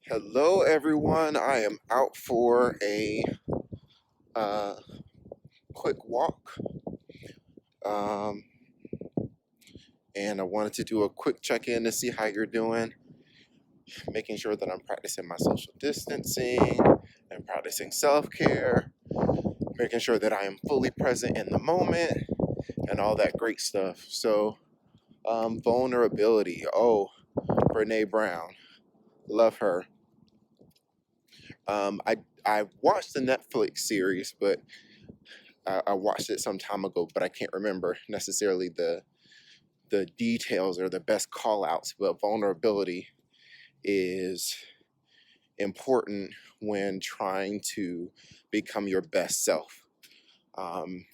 Hello, everyone. I am out for a uh, quick walk, um, and I wanted to do a quick check in to see how you're doing, making sure that I'm practicing my social distancing and practicing self care, making sure that I am fully present in the moment, and all that great stuff. So, vulnerability. Oh, Brene Brown. Love her. I watched the Netflix series, but I watched it some time ago, but I can't remember necessarily the details or the best call outs. But vulnerability is important when trying to become your best self. Um,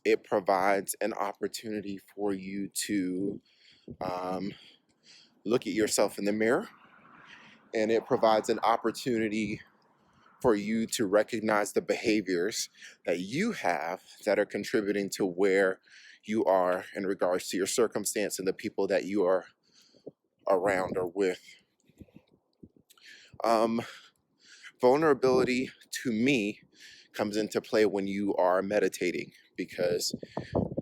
it provides an opportunity for you to um, look at yourself in the mirror, and it provides an opportunity for you to recognize the behaviors that you have that are contributing to where you are in regards to your circumstance and the people that you are around or with. Um, Vulnerability to me comes into play when you are meditating because,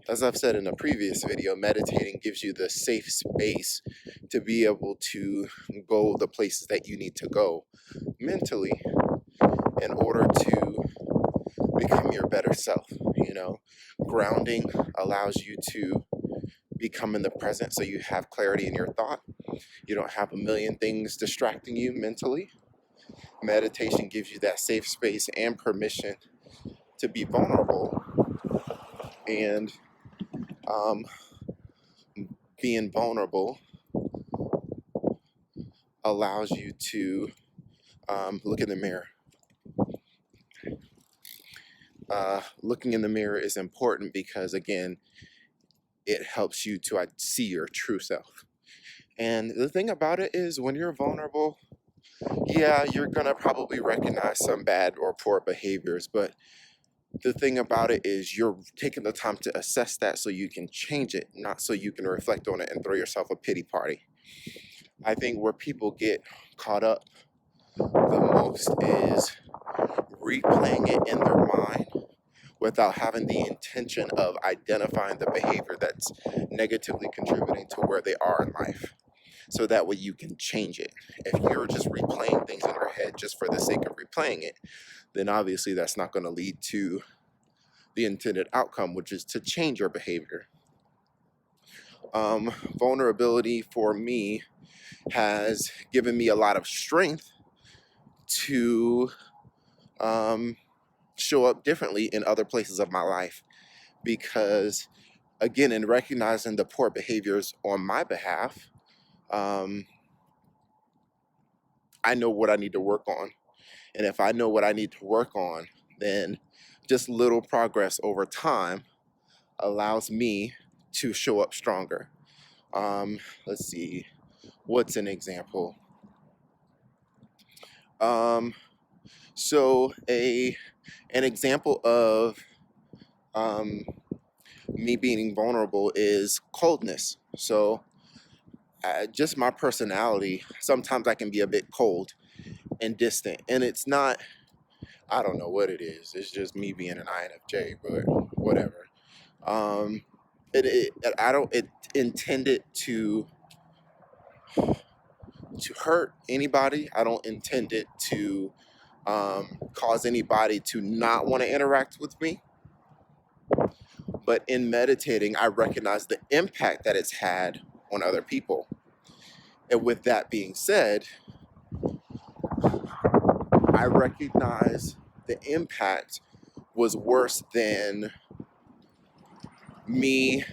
as I've said in a previous video, meditating gives you the safe space to be able to go the places that you need to go mentally in order to become your better self. Grounding allows you to become in the present so you have clarity in your thought. You don't have a million things distracting you mentally. Meditation gives you that safe space and permission to be vulnerable, and um, being vulnerable allows you to look in the mirror. Looking in the mirror is important because, again, it helps you to see your true self. And the thing about it is, when you're vulnerable, yeah, you're gonna probably recognize some bad or poor behaviors, but the thing about it is you're taking the time to assess that so you can change it, not so you can reflect on it and throw yourself a pity party. I think where people get caught up the most is replaying it in their mind without having the intention of identifying the behavior that's negatively contributing to where they are in life. So that way you can change it. If you're just replaying things in your head just for the sake of replaying it, then obviously that's not going to lead to the intended outcome, which is to change your behavior. Vulnerability for me has given me a lot of strength to show up differently in other places of my life because, again, in recognizing the poor behaviors on my behalf, um, I know what I need to work on. And if I know what I need to work on, then just little progress over time allows me to show up stronger. Let's see, what's an example? Um, so an example of um, me being vulnerable is coldness. So just my personality, sometimes I can be a bit cold and distant, and it's not. I don't know what it is. It's just me being an INFJ, but whatever. Um, I don't it intended to hurt anybody. I don't intend it to cause anybody to not want to interact with me. But in meditating, I recognize the impact that it's had on other people. And with that being said, I recognize the impact was worse than me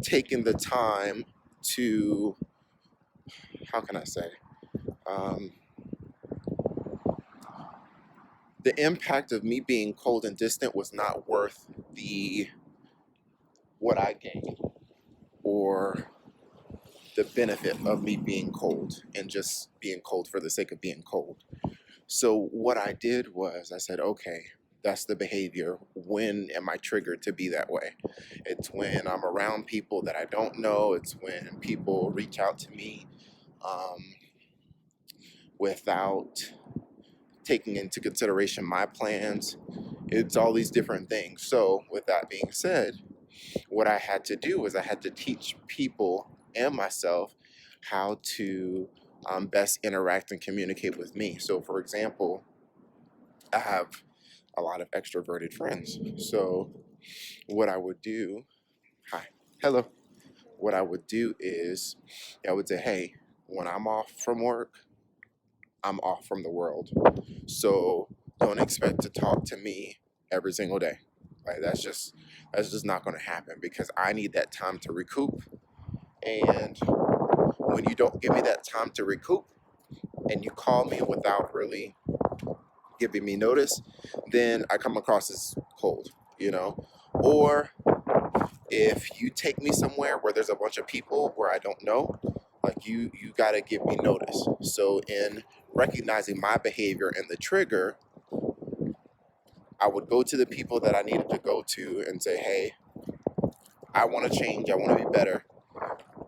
taking the time to, how can I say, um, the impact of me being cold and distant was not worth the what I gained or the benefit of me being cold and just being cold for the sake of being cold. So what I did was I said, okay, that's the behavior. When am I triggered to be that way? It's when I'm around people that I don't know. It's when people reach out to me um, without taking into consideration my plans. It's all these different things. So with that being said, what I had to do was I had to teach people and myself how to best interact and communicate with me. So for example, I have a lot of extroverted friends. So what I would do, hi, hello. What I would do is I would say, hey, when I'm off from work, I'm off from the world. So don't expect to talk to me every single day. Like that's just not going to happen because I need that time to recoup. And when you don't give me that time to recoup and you call me without really giving me notice, then I come across as cold, you know? Or if you take me somewhere where there's a bunch of people where I don't know, like you got to give me notice. So in recognizing my behavior and the trigger, I would go to the people that I needed to go to and say, hey, I want to change, I want to be better.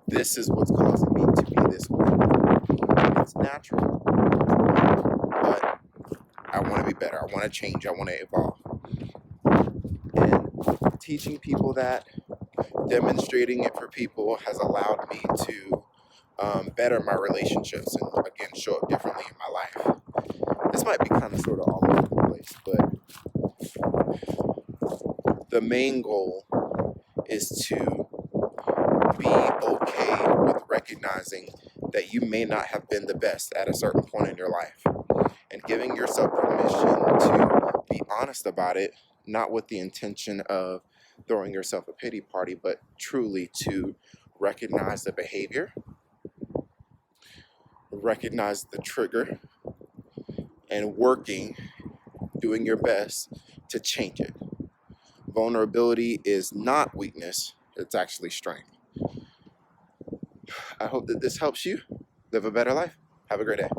This is what's causing me to be this way. It's natural, but I want to be better, I want to change, I want to evolve. And teaching people that, demonstrating it for people has allowed me to better my relationships and again show up differently in my life. This might be kind of sort of all over the place, but the main goal is to be okay with recognizing that you may not have been the best at a certain point in your life and giving yourself permission to be honest about it, not with the intention of throwing yourself a pity party, but truly to recognize the behavior, recognize the trigger, and doing your best to change it. Vulnerability is not weakness, it's actually strength. I hope that this helps you live a better life. Have a great day.